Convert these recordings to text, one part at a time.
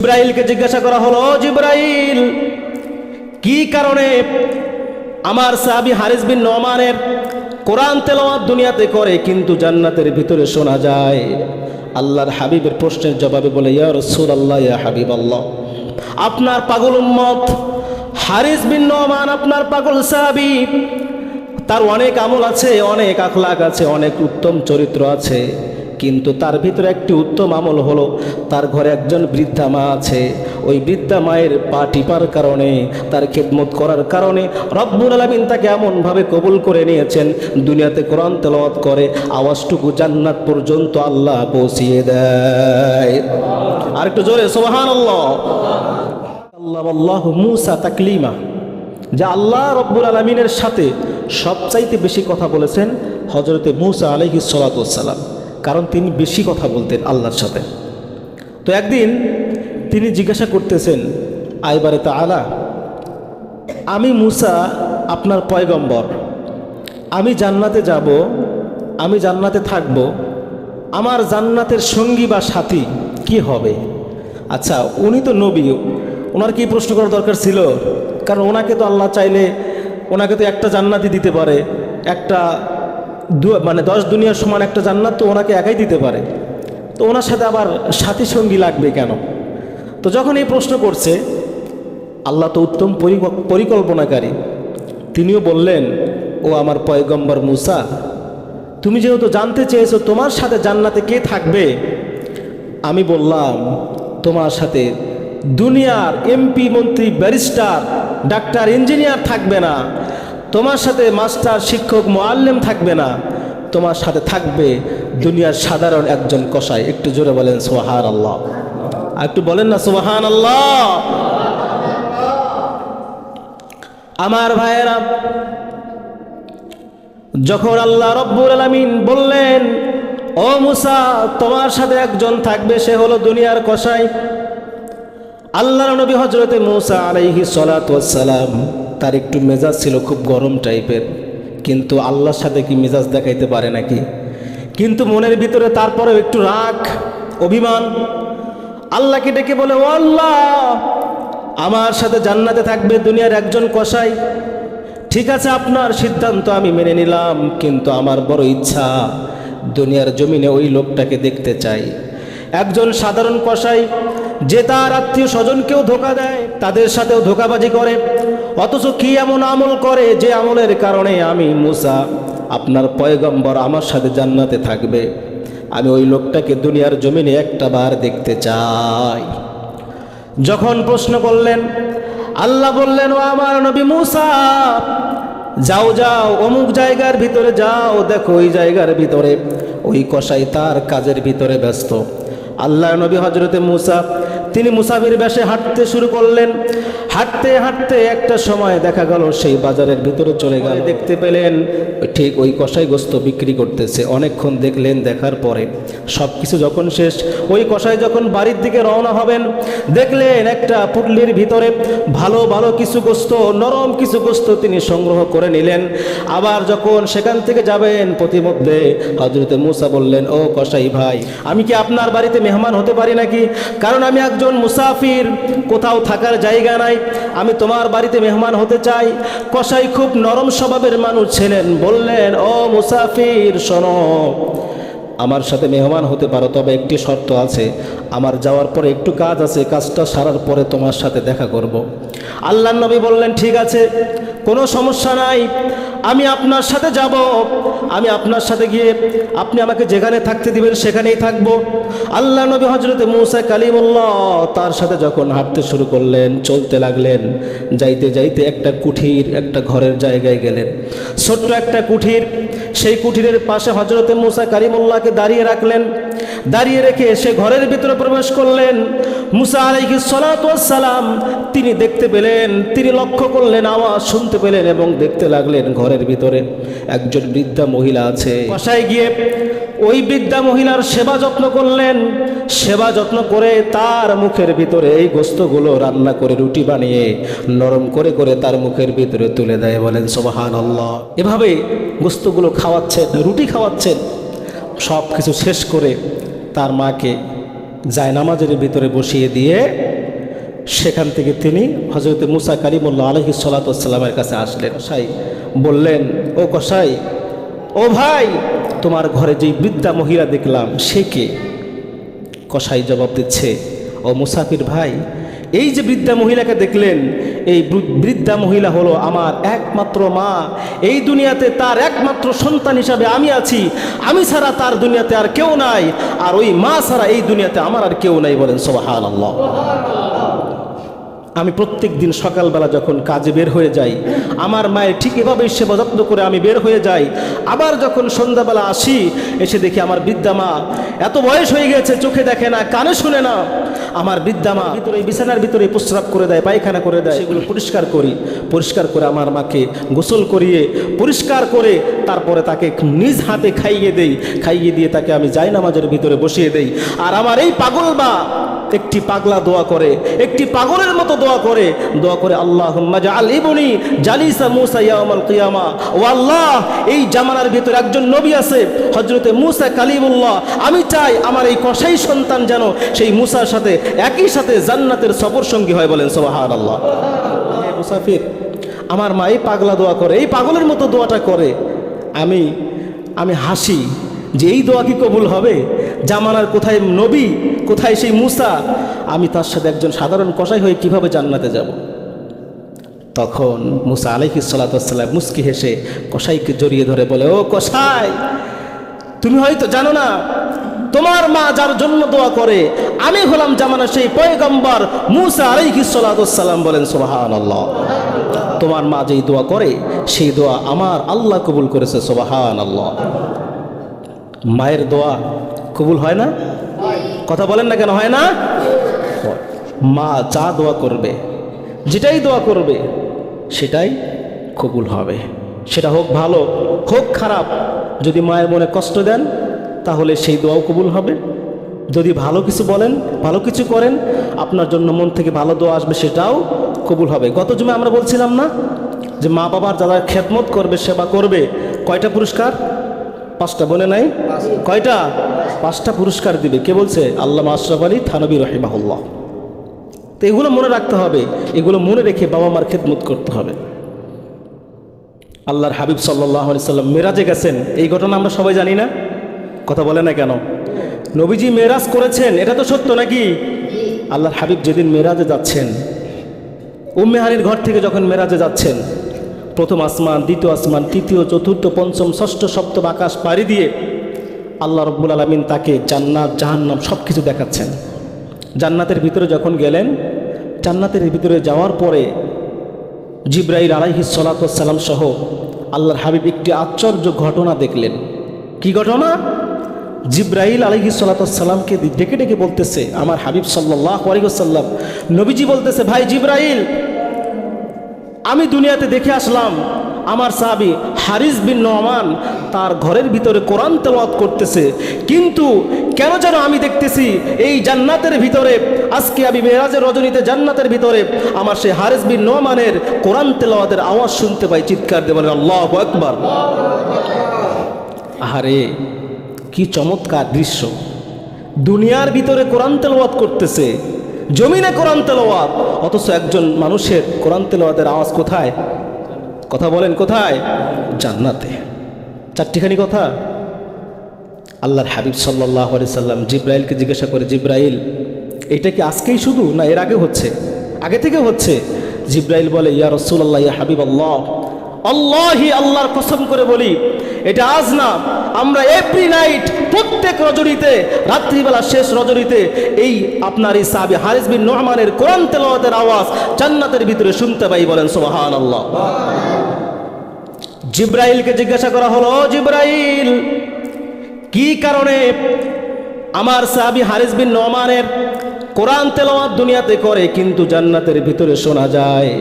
জিব্রাইলকে জিজ্ঞাসা করা হলো, জিব্রাইল, কি কারণে আমার সাহাবী হারিস বিন নোমানের কোরআন তেলাওয়াত দুনিয়াতে করে কিন্তু জান্নাতের ভিতরে শোনা যায়? আল্লাহর হাবিবের প্রশ্নের জবাবে বলে, ইয়া রাসূলুল্লাহ, ইয়া হাবিবাল্লাহ, আপনার পাগল উম্মত হারিস বিন নোমান আপনার পাগল সাহাবী, তার অনেক আমল আছে, অনেক আখলাক আছে, অনেক উত্তম চরিত্র আছে, কিন্তু তার ভিতরে একটি উত্তম আমল হলো তার ঘরে একজন বৃদ্ধা মা আছে। ওই বৃদ্ধা মায়ের পা টিপার কারণে, তার খেদমত করার কারণে রব্বুল আলামিন তাকে এমনভাবে কবুল করে নিয়েছেন, দুনিয়াতে কোরআন তেলাওয়াত করে আওয়াজটুকু জান্নাত পর্যন্ত আল্লাহ পৌঁছিয়ে দেয়। আর একটু জোরে সুবহানাল্লাহ। আল্লাহু মুসা তাকলিমা, যা আল্লাহ রব্বুল আলামিনের সাথে সবচাইতে বেশি কথা বলেছেন হযরতে মুসা আলাইহিস সালাতু ওয়াস সালাম, কারণ তিনি বেশি কথা বলতেন আল্লাহর সাথে। তো একদিন তিনি জিজ্ঞাসা করতেছেন, আইবারে তাআলা, আমি মুসা আপনার পয়গম্বর, আমি জান্নাতে যাব, আমি জান্নাতে থাকব, আমার জান্নাতের সঙ্গী বা সাথী কি হবে? আচ্ছা, উনি তো নবী, ওনার কি প্রশ্ন করার দরকার ছিল? কারণ ওনাকে তো আল্লাহ চাইলে ওনাকে তো একটা জান্নাতি দিতে পারে, একটা মানে 10 দুনিয়ার সমান একটা জান্নাত তো ওনাকে একাই দিতে পারে, তো ওনার সাথে আবার সাথী সঙ্গী লাগবে কেন? তো যখন এই প্রশ্ন করছে, আল্লাহ তো উত্তম পরিকল্পনাকারী, তিনিও বললেন, ও আমার পয়গম্বর মুসা, তুমি যেহেতু জানতে চেয়েছো তোমার সাথে জান্নাতে কে থাকবে, আমি বললাম তোমার সাথে দুনিয়ার এমপি, মন্ত্রী, ব্যারিস্টার, ডাক্তার, ইঞ্জিনিয়ার থাকবে না, তোমার সাথে মাস্টার, শিক্ষক, মুআল্লিম থাকবে না, তোমার সাথে থাকবে দুনিয়ার সাধারণ একজন কসাই। একটু জোরে বলেন সুবহানাল্লাহ, আর একটু বলেন না সুবহানাল্লাহ। আমার ভাইয়েরা, যখন আল্লাহ রব্বুল আলামিন বললেন, ও মুসা, তোমার সাথে একজন থাকবে, সে হলো দুনিয়ার কসাই, আল্লাহর নবী হযরতে মুসা আলাইহিস সালাতু ওয়াস সালাম, তার একটু মেজাজ ছিল খুব গরম টাইপের, কিন্তু আল্লাহর সাথে কি মেজাজ দেখাইতে পারে নাকি? কিন্তু মনের ভিতরে তারপরেও একটু রাগ, অভিমান। আল্লাহকে ডেকে বলে, ও আল্লাহ, আমার সাথে জান্নাতে থাকবে দুনিয়ার একজন কসাই, ঠিক আছে, আপনার সিদ্ধান্ত আমি মেনে নিলাম, কিন্তু আমার বড় ইচ্ছা দুনিয়ার জমিনে ওই লোকটাকে দেখতে চাই, একজন সাধারণ কসাই যে তার আত্মীয় স্বজনকেও ধোঁকা দেয়, তাদের সাথেও ধোঁকাবাজি করে, অথচ কি এমন আমল করে যে আমলের কারণে আমি মুসা আপনার পয়গম্বর আমার সাথে জান্নাতে থাকবে, আমি ওই লোকটাকে দুনিয়ার জমিনে একটা বার দেখতে চাই। যখন প্রশ্ন করলেন, আল্লাহ বললেন, ও আমার নবী মুসা, যাও যাও, অমুক জায়গার ভিতরে যাও, দেখো ওই জায়গার ভিতরে ওই কসাই তার কাজের ভিতরে ব্যস্ত। আল্লাহ নবী হযরতে মুসা তিনি মুসাফির বেশে হাঁটতে শুরু করলেন। হাঁটতে হাঁটতে একটা সময় দেখা গেল সেই বাজারের ভিতরে চলে গেল, দেখতে পেলেন ঠিক ওই কসাই গোস্ত বিক্রি করতেছে। অনেকক্ষণ দেখলেন, দেখার পরে সব কিছু যখন শেষ, ওই কসাই যখন বাড়ির দিকে রওনা হবেন, দেখলেন একটা পুটলির ভিতরে ভালো ভালো কিছু গোস্ত, নরম কিছু গোস্ত তিনি সংগ্রহ করে নিলেন। আবার যখন সেখান থেকে যাবেন, প্রতিমধ্যে হযরতে মুসা বললেন, ও কসাই ভাই, আমি কি আপনার বাড়িতে মেহমান হতে পারি নাকি? কারণ আমি একজন মুসাফির, কোথাও থাকার জায়গা নাই, আমি তোমার বাড়িতে মেহমান হতে চাই। কসাই খুব নরম স্বভাবের মানুষ ছিলেন, বললেন, ও মুসাফির, শোনো, আমার সাথে মেহমান হতে পারো, তবে একটি শর্ত আছে, আমার যাওয়ার পরে একটু কাজ আছে, কাজটা সারার পরে তোমার সাথে দেখা করব। আল্লাহর নবী বললেন, ঠিক আছে, কোনো সমস্যা নাই, আমি আপনার সাথে যাব, আমি আপনার সাথে গিয়ে আপনি আমাকে যেখানে থাকতে দিবেন সেখানেই থাকব। আল্লাহ নবী হযরতে মুসা কালিমুল্লাহ তার সাথে যখন হাঁটতে শুরু করলেন, চলতে লাগলেন, যাইতে যাইতে একটা কুঠির, একটা ঘরের জায়গায় গেলেন, ছোট্ট একটা কুঠির। সেই কুঠিরের পাশে হযরতে মুসা কালিমুল্লাহকে দাঁড়িয়ে রাখলেন। দাঁড়িয়ে রেখে সে ঘরের ভিতরে প্রবেশ করলেন। মুসা আলাইহিস সালাতু ওয়াস সালাম তিনি দেখতে পেলেন, তিনি লক্ষ্য করলেন, আওয়াজ শুনতে পেলেন এবং দেখতে লাগলেন ঘরের ভিতরে একজন বৃদ্ধা মহিলা আছে। বাসায় গিয়ে ওই বৃদ্ধা মহিলার সেবা যত্ন করলেন। সেবা যত্ন করে তার মুখের ভিতরে এই গোস্তগুলো রান্না করে, রুটি বানিয়ে নরম করে করে তার মুখের ভিতরে তুলে দেয়। বলেন সুবহানাল্লাহ। এভাবে গোস্তগুলো খাওয়াচ্ছেন, রুটি খাওয়াচ্ছেন। সব কিছু শেষ করে তার মাকে জায়নামাজের ভিতরে বসিয়ে দিয়ে সেখান থেকে তিনি হযরত মুসা কালিমুল্লাহ আলাইহিস সালাতু ওয়াস সালামের কাছে আসলেন। কসাই বললেন, ও কসাই, ও ভাই, তোমার ঘরে যেই বৃদ্ধা মহিলা দেখলাম সে কে? কসাই জবাব দিচ্ছে, ও মুসাফির ভাই, এই যে বৃদ্ধা মহিলাকে দেখলেন, এই বৃদ্ধা মহিলা হলো আমার একমাত্র মা। এই দুনিয়াতে তার একমাত্র সন্তান হিসাবে আমি আছি। আমি ছাড়া তার দুনিয়াতে আর কেউ নাই, আর ওই মা ছাড়া এই দুনিয়াতে আমার আর কেউ নাই। বলেন সুবহানাল্লাহ। আমি প্রত্যেক দিন সকালবেলা যখন কাজে বের হয়ে যাই, আমার মায়ের ঠিক এভাবে সেবা যত্ন করে আমি বের হয়ে যাই। আবার যখন সন্ধ্যাবেলা আসি, এসে দেখি আমার বৃদ্ধা মা এত বয়স হয়ে গেছে, চোখে দেখে না, কানে শুনে না। আমার বৃদ্ধা মা ভিতরে বিছানার ভিতরে প্রস্রাব করে দেয়, পায়খানা করে দেয়, সেগুলো পরিষ্কার করি। পরিষ্কার করে আমার মাকে গোসল করিয়ে পরিষ্কার করে তারপরে তাকে নিজ হাতে খাইয়ে দেই। খাইয়ে দিয়ে তাকে আমি জায়নামাজের ভিতরে বসিয়ে দেই। আর আমার এই পাগল মা একটি পাগলা দোয়া করে, একটি পাগলের মতো দোয়া করে, আল্লাহুম্মা জাআল ইবনি জালিসা মুসা ইয়াউমাল কিয়ামা। ও আল্লাহ, এই জামানার ভিতরে একজন নবী আছে হযরতে মুসা কালিমুল্লাহ। আমি চাই আমার এই কসাই সন্তান যেন সেই মুসার সাথে একই সাথে জান্নাতের সফর সঙ্গী হয়। বলেন সুবহানাল্লাহ। হে মুসাফির, আমার মা এই পাগলা দোয়া করে, এই পাগলের মতো দোয়াটা করে। আমি হাসি যে এই দোয়া কি কবুল হবে? জামানার কোথায় নবী, কোথায় সেই মুসা? আমি তার সাথে একজন সাধারণ কসাই হয়ে কিভাবে জান্নাতে যাব? তখন মুসা আলাইহিস সালাতু ওয়াস সালাম মুস্কি হেসে কসাইকে জড়িয়ে ধরে বলে, ও কসাই, তুমি হয়তো জানো না, তোমার মা যার জন্য দোয়া করে আমি হলাম জামানার সেই পয়গম্বর মুসা আলাইহিস সালাতু ওয়াস সালাম। বলেন সুবহানাল্লাহ। তোমার মা যেই দোয়া করে সেই দোয়া আমার আল্লাহ কবুল করেছে। সুবহানাল্লাহ। মায়ের দোয়া কবুল হয় না? কথা বলেন না কেন হয় না? মা যা দোয়া করবে, যেটাই দোয়া করবে সেটাই কবুল হবে। সেটা হোক ভালো হোক খারাপ, যদি মায়ের মনে কষ্ট দেন তাহলে সেই দোয়াও কবুল হবে। যদি ভালো কিছু বলেন, ভালো কিছু করেন, আপনার জন্য মন থেকে ভালো দোয়া আসবে, সেটাও কবুল হবে। গত জুমে আমরা বলছিলাম না যে মা বাবার যারা খেদমত করবে, সেবা করবে, কয়টা পুরস্কার? 5টা। বলে নাই? কয়টা? 5টা পুরস্কার দিবে। কে বলছে? আল্লামা আশরাফ আলী থানভী রাহিমাহুল্লাহ। তো এগুলো মনে রাখতে হবে, এগুলো মনে রেখে বাবা মার খেদমত করতে হবে। আল্লাহর হাবিব সাল্লাল্লাহু আলাইহি সাল্লাম মেরাজে গেছেন, এই ঘটনা আমরা সবাই জানি না? কথা বলে না কেন? নবীজি মেরাজ করেছেন, এটা তো সত্য নাকি? আল্লাহর হাবিব যেদিন মেরাজে যাচ্ছেন, উম্মে হানির ঘর থেকে যখন মেরাজে যাচ্ছেন, প্রথম আসমান, দ্বিতীয় আসমান, তৃতীয়, চতুর্থ, পঞ্চম, ষষ্ঠ, সপ্তম আকাশ পাড়ি দিয়ে আল্লাহ রাব্বুল আলামিন তাকে জান্নাত জাহান্নাম সব কিছু দেখাচ্ছেন। জান্নাতের ভিতরে যখন গেলেন, জান্নাতের ভিতরে যাওয়ার পরে জিবরাইল আলাইহিস সালাতু ওয়াস সালাম সহ আল্লাহর হাবিব একটি আশ্চর্য ঘটনা দেখলেন। কি ঘটনা? জিবরাইল আলাইহিস সালাতু ওয়াস সালামকে ডেকে ডেকে বলতেছে, আমার হাবিব সাল্লাল্লাহু আলাইহি ওয়াসাল্লাম, নবীজি বলতেছে, ভাই জিবরাইল, আমি দুনিয়াতে দেখে আসলাম আমার সাহাবী হারিস বিন নোমান তার ঘরের ভিতরে কোরআন তেলাওয়াত করতেছে, কিন্তু কেন যেন আমি দেখতেছি এই জান্নাতের ভিতরে, আজকে আমি মেরাজের রজনীতে জান্নাতের ভিতরে আমার সেই হারিস বিন নোমানের কোরআন তেলাওয়াতের আওয়াজ শুনতে পাই। চিৎকার দিয়ে বলেন আল্লাহু আকবার। আরে কি চমৎকার দৃশ্য! দুনিয়ার ভিতরে কোরআন তেলাওয়াত করতেছে, জমিনে কোরআন তেলাওয়াত, অথচ একজন মানুষের কোরআন তেলাওয়াতের আওয়াজ কোথায়? কথা বলেন কোথায়? জান্নাতে। 4টিখানি কথা। আল্লাহর হাবিব সাল্লাল্লাহু আলাইহি সাল্লাম জিবরাইলকে জিজ্ঞাসা করে, জিবরাইল, এটা কি আজকেই শুধু না এর আগে হচ্ছে? আগে থেকে হচ্ছে। জিবরাইল বলে, ইয়া রাসূলুল্লাহ, ইয়া হাবিবাল্লাহ, আল্লাহি, আল্লাহর কসম করে বলি, এটা আজ না, আমরা এভরি নাইট, প্রত্যেক রজনীতে, রাত্রিবেলা শেষ রজনীতে এই আপনার এই সাহাবী হারিস বিন নোমানের কোরআন তেলাওয়াতের আওয়াজ জান্নাতের ভিতরে শুনতে পাই। বলেন সুবহানাল্লাহ। জিবরাইলকে জিজ্ঞাসা করা হলো, ও জিবরাইল, কি কারণে আমার সাহাবী হারিস বিন নোমানের কোরআন তেলাওয়াত দুনিয়াতে করে কিন্তু জান্নাতের ভিতরে শোনা যায়?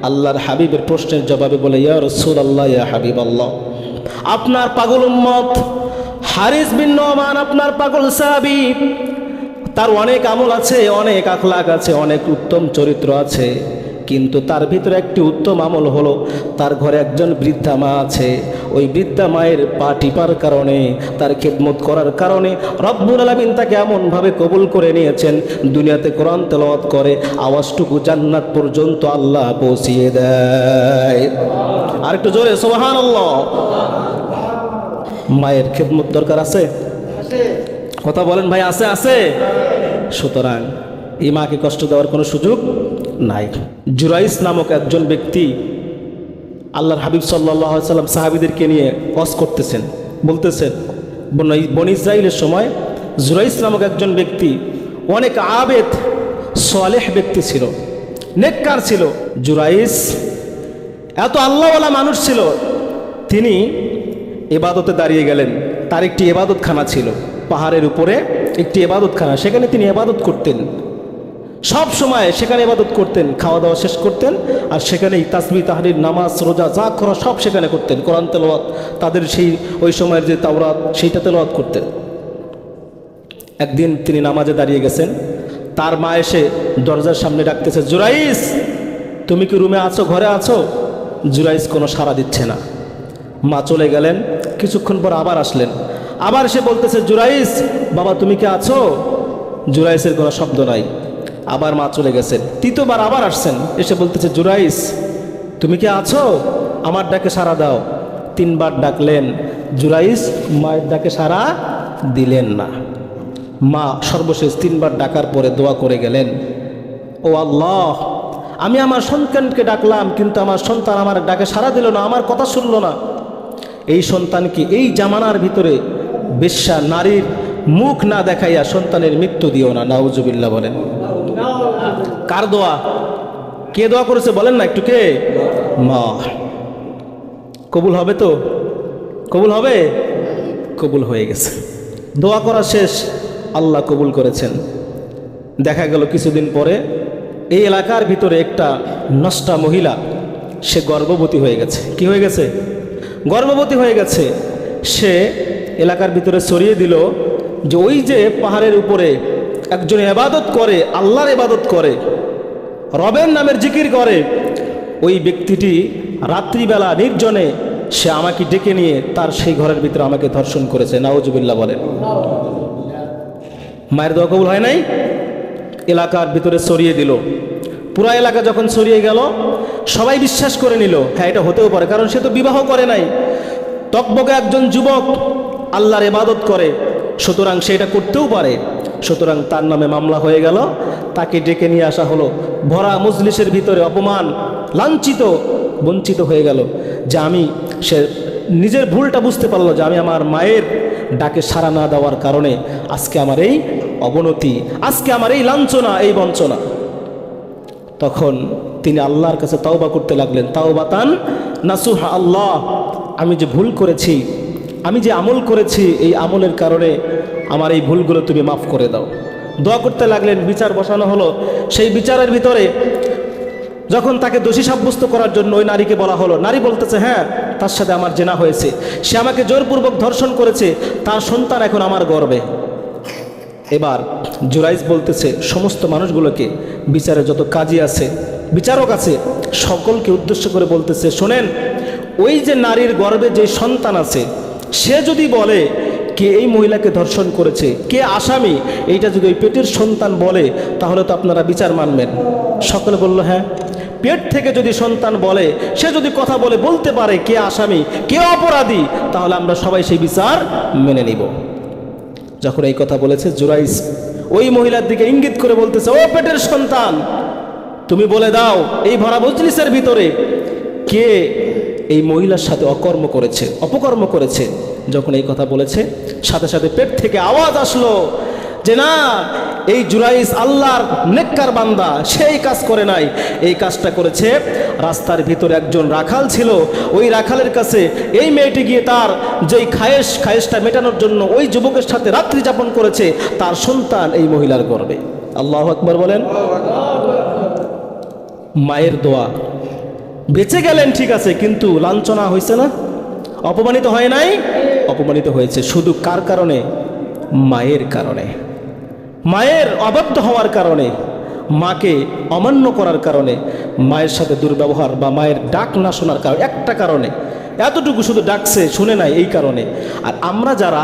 আল্লাহর হাবিবের প্রশ্নের জবাবে বলে, ইয়া রাসূলুল্লাহ, ইয়া হাবিবাল্লাহ, আপনার পাগল উম্মত হারিস বিন নোমান, আপনার পাগল সাহাবী, তার অনেক আমল আছে, অনেক আখলাক আছে, অনেক উত্তম চরিত্র আছে, কিন্তু তার ভিতরে একটি উত্তম আমল হলো, তার ঘরে একজন বৃদ্ধা মা আছে। ওই বৃদ্ধা মায়ের পা টিপার কারণে, তার খেদমত করার কারণে রব্বুল আলামিন তাকে এমনভাবে কবুল করে নিয়েছেন, দুনিয়াতে কোরআন তেলাওয়াত করে আওয়াজটুকু জান্নাত পর্যন্ত আল্লাহ পৌঁছিয়ে দেয়। আর একটু জোরে সুবহানাল্লাহ। মায়ের খেদমত দরকার আছে? কথা বলেন ভাই, আছে আছে। সুতরাং এই মাকে কষ্ট দেওয়ার কোনো সুযোগ নাই। জুরাইস নামক একজন ব্যক্তি আল্লাহর হাবিব সাল্লাল্লাহু আলাইহি সাল্লাম সাহাবীদেরকে নিয়ে ওয়াজ করতেছেন, বলতেছেন বনী ইসরাইলের সময় জুরাইস নামক একজন ব্যক্তি অনেক আবেদ সালেহ ব্যক্তি ছিল, নেককার ছিল। জুরাইস এত আল্লাহওয়ালা মানুষ ছিল, তিনি ইবাদতে দাঁড়িয়ে গেলেন। তার একটি ইবাদতখানা ছিল, পাহাড়ের উপরে একটি ইবাদতখানা, সেখানে তিনি ইবাদত করতেন। সব সময় সেখানে ইবাদত করতেন, খাওয়া দাওয়া শেষ করতেন আর সেখানেই তাসবিহ তাহলিল নামাজ রোজা যা করা সব সেখানে করতেন। কোরআন তেলাওয়াত, তাদের সেই ওই সময়ের যে তাওরাত সেইটা তেলাওয়াত করতেন। একদিন তিনি নামাজে দাঁড়িয়ে গেছেন, তার মা এসে দরজার সামনে ডাকতেছে, জুরাইস তুমি কি রুমে আছো, ঘরে আছো? জুরাইস কোনো সাড়া দিচ্ছে না। মা চলে গেলেন, কিছুক্ষণ পর আবার আসলেন, আবার সে বলতেছে, জুরাইস বাবা তুমি কি আছো? জুরাইসের কোনো শব্দ নাই। আবার মা চলে গেছেন, তৃতীয়বার আবার আসছেন, এসে বলতেছে, জুরাইস তুমি কি আছো? আমার ডাকে সাড়া দাও। তিনবার ডাকলেন, জুরাইস মায়ের ডাকে সাড়া দিলেন না। মা সর্বশেষ তিনবার ডাকার পরে দোয়া করে গেলেন, ও আল্লাহ, আমি আমার সন্তানকে ডাকলাম কিন্তু আমার সন্তান আমার ডাকে সাড়া দিল না, আমার কথা শুনল না। এই সন্তানকে এই জামানার ভিতরে বেশ্যা নারীর মুখ না দেখাইয়া সন্তানের মৃত্যু দিও না। নাউজুবিল্লাহ বলেন। কার দোয়া? কে দোয়া করেছে বলেন না একটু, কে? মা। কবুল হবে তো? কবুল হবে? কবুল হয়ে গেছে। দোয়া করা শেষ, আল্লাহ কবুল করেছেন। দেখা গেল কিছুদিন পরে এই এলাকার ভিতরে একটা নষ্টা মহিলা, সে গর্ভবতী হয়ে গেছে। কি হয়ে গেছে? গর্ভবতী হয়ে গেছে। সে এলাকার ভিতরে ছড়িয়ে দিল যে ওই যে পাহাড়ের উপরে একজন ইবাদত করে, আল্লাহর ইবাদত করে, রবের নামের জিকির করে, ওই ব্যক্তিটি রাত্রিবেলা নির্জনে সে আমাকে ডেকে নিয়ে তার সেই ঘরের ভিতরে আমাকে ধর্ষণ করেছে। নাউজুবিল্লাহ বলেন। মায়ের দোয়া কবুল হয় নাই? এলাকার ভিতরে ছড়িয়ে দিল। পুরা এলাকা যখন ছড়িয়ে গেল, সবাই বিশ্বাস করে নিল, হ্যাঁ এটা হতেও পারে, কারণ সে তো বিবাহ করে নাই, টকবকে একজন যুবক আল্লাহর ইবাদত করে, সুতরাং সে এটা করতেও পারে। সুতরাং তার নামে মামলা হয়ে গেল, তাকে ডেকে নিয়ে আসা হলো। ভরা মজলিসের ভিতরে অপমান, লাঞ্ছিত, বঞ্চিত হয়ে গেল। যে সে নিজের ভুলটা বুঝতে পারলো যে আমি আমার মায়ের ডাকে সাড়া না দেওয়ার কারণে আজকে আমার এই অবনতি, আজকে আমার এই লাঞ্ছনা, এই বঞ্চনা। তখন তিনি আল্লাহর কাছে তাওবা করতে লাগলেন, তাওবাতান নাসুহা, আল্লাহ আমি যে ভুল করেছি, আমি যে আমল করেছি, এই আমলের কারণে আমার এই ভুলগুলো তুমি মাফ করে দাও। দোয়া করতে লাগলেন। বিচার বসানো হলো। সেই বিচারের ভিতরে যখন তাকে দোষী সাব্যস্ত করার জন্য ওই নারীকে বলা হলো, নারী বলতেছে, হ্যাঁ তার সাথে আমার জেনা হয়েছে, সে আমাকে জোরপূর্বক ধর্ষণ করেছে, তার সন্তান এখন আমার গর্ভে। এবার জুরাইস বলতেছে সমস্ত মানুষগুলোকে, বিচারে যত কাজী আছে, বিচারক আছে, সকলকে উদ্দেশ্য করে বলতেছে, শোনেন, ওই যে নারীর গর্ভে যে সন্তান আছে, সে যদি বলে কে এই মহিলাকে ধর্ষণ করেছে, কে আসামি, এইটা যদি ওই পেটের সন্তান বলে, তাহলে তো আপনারা বিচার মানবেন। সকলে বলল হ্যাঁ। পেট থেকে যদি সন্তান বলে, সে যদি কথা বলে বলতে পারে কে আসামি, কে অপরাধী, তাহলে আমরা সবাই সেই বিচার মেনে নিব। যখন এই কথা বলেছে, জুরাইস ওই মহিলার দিকে ইঙ্গিত করে বলতেছে, ও পেটের সন্তান, তুমি বলে দাও এই ভরা মজলিসের ভিতরে কে এই মহিলার সাথে অকর্ম করেছে, অপকর্ম করেছে। যখন এই কথা বলেছে, সাথে সাথে পেট থেকে আওয়াজ আসলো যে না, এই জুরাইস আল্লাহর নেককার বান্দা, সেই কাজ করে নাই, এই কাজটা করেছে রাস্তার ভিতরে একজন রাখাল ছিল, ওই রাখালের কাছে এই মেয়েটি গিয়ে তার যেই খায়েশটা মেটানোর জন্য ওই যুবকের সাথে রাত্রি যাপন করেছে, তার সন্তান এই মহিলার গর্ভে। আল্লাহু আকবার বলেন। মায়ের দোয়া, বেঁচে গেলেন ঠিক আছে, কিন্তু লাঞ্ছনা হয়েছে না? অপমানিত হয় নাই? অপমানিত হয়েছে। শুধু কার কারণে? মায়ের কারণে, মায়ের অবাধ্য হওয়ার কারণে, মাকে অমান্য করার কারণে, মায়ের সাথে দুর্ব্যবহার বা মায়ের ডাক না শোনার কারণে, একটা কারণে, এতটুকু শুধু ডাকছে শুনে নাই এই কারণে। আর আমরা যারা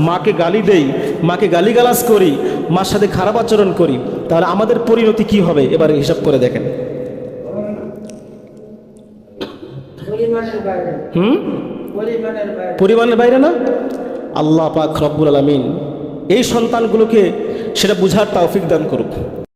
মাকে গালি দেই, মাকে গালিগালাজ করি, মার সাথে খারাপ আচরণ করি, তাহলে আমাদের পরিণতি কি হবে এবারে হিসাব করে দেখেন। পরিমাণের বাইরে না? আল্লাহ পাক রব্বুল আলামিন এই সন্তানগুলোকে সেটা বুঝার তৌফিক দান করুক।